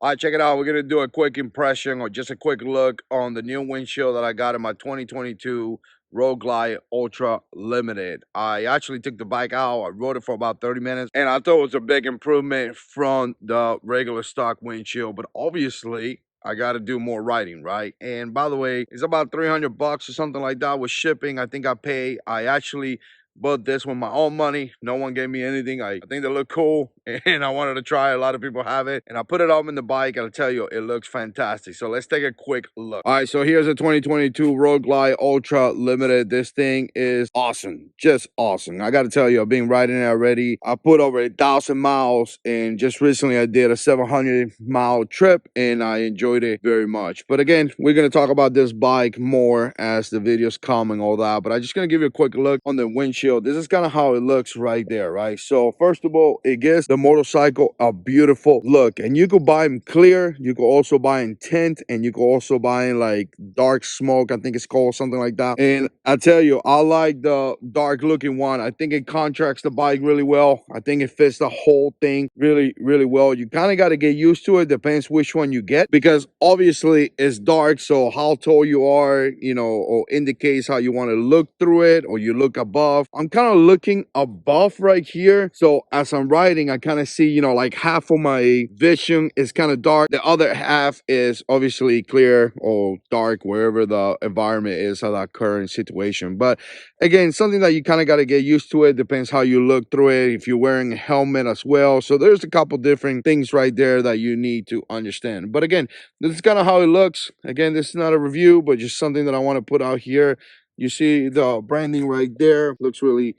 All right, check it out. We're gonna do a quick impression or just a quick look on the new windshield that I got in my 2022 Road Glide Ultra Limited. I actually took the bike out. I rode it for about 30 minutes, and I thought it was a big improvement from the regular stock windshield. But obviously, I got to do more riding, right? And by the way, it's about 300 bucks or something like that with shipping. I actually bought this with my own money. No one gave me anything. I think they look cool and I wanted to try. A lot of people have it. And I put it up in the bike. And I'll tell you, it looks fantastic. So let's take a quick look. All right, so here's a 2022 Road Glide Ultra Limited. This thing is awesome. Just awesome. I got to tell you, I've been riding it already. I put over 1,000 miles and just recently I did a 700-mile trip and I enjoyed it very much. But again, we're going to talk about this bike more as the videos come and all that. But I'm just going to give you a quick look on the windshield. This is kind of how it looks right there, right? So first of all, it gives the motorcycle a beautiful look, and you could buy them clear, you could also buy in tint, and you could also buy in like dark smoke, I think it's called, something like that. And I tell you, I like the dark looking one. I think it contracts the bike really well. I think it fits the whole thing really, really well. You kind of got to get used to it. Depends which one you get, because obviously it's dark, so how tall you are, you know, or indicates how you want to look through it, or you look above. I'm kind of looking above right here. So as I'm riding, I kind of see, you know, like half of my vision is kind of dark. The other half is obviously clear or dark, wherever the environment is at that current situation. But again, something that you kind of got to get used to. It depends how you look through it. If you're wearing a helmet as well. So there's a couple different things right there that you need to understand. But again, this is kind of how it looks. Again, this is not a review, but just something that I want to put out here. You see the branding right there. Looks really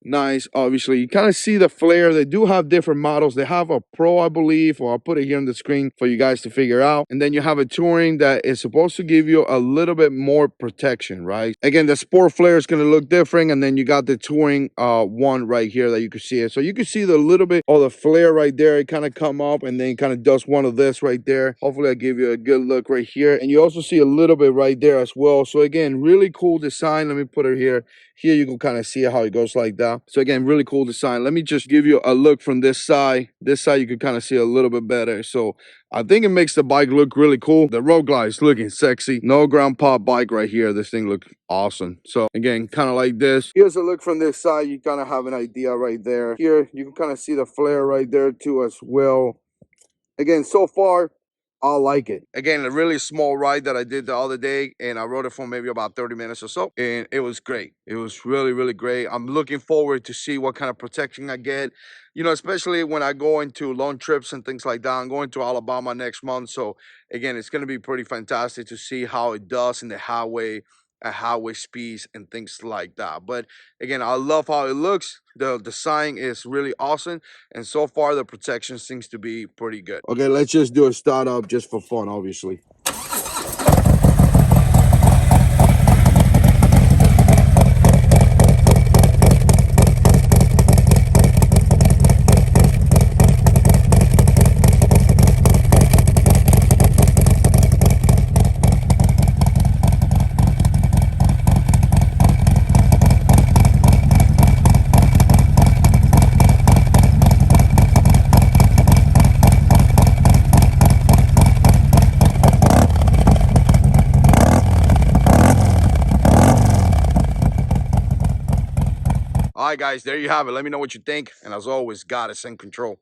nice. Obviously, you kind of see the flare. They do have different models. They have a Pro, I believe, or I'll put it here on the screen for you guys to figure out. And then you have a Touring that is supposed to give you a little bit more protection, right? Again, the Sport flare is going to look different. And then you got the Touring one right here that you can see it. So you can see the little bit of the flare right there. It kind of come up and then kind of does one of this right there. Hopefully I give you a good look right here. And you also see a little bit right there as well. So again, really cool design. Let me put it here. Here you can kind of see how it goes like that. So again, really cool design. Let me just give you a look from this side. This side you can kind of see a little bit better. So I think it makes the bike look really cool. The Road Glide is looking sexy. No ground pop bike right here. This thing looks awesome. So again, kind of like this. Here's a look from this side. You kind of have an idea right there. Here you can kind of see the flare right there too as well. Again, so far I like it. Again, a really small ride that I did the other day, and I rode it for maybe about 30 minutes or so, and it was great. It was really, really great. I'm looking forward to see what kind of protection I get, you know, especially when I go into long trips and things like that. I'm going to Alabama next month, so again, it's going to be pretty fantastic to see how it does in the highway at highway speeds and things like that. But again, I love how it looks. The design is really awesome, and so far the protection seems to be pretty good. Okay, let's just do a startup just for fun, obviously. All right, guys, there you have it. Let me know what you think. And as always, God is in control.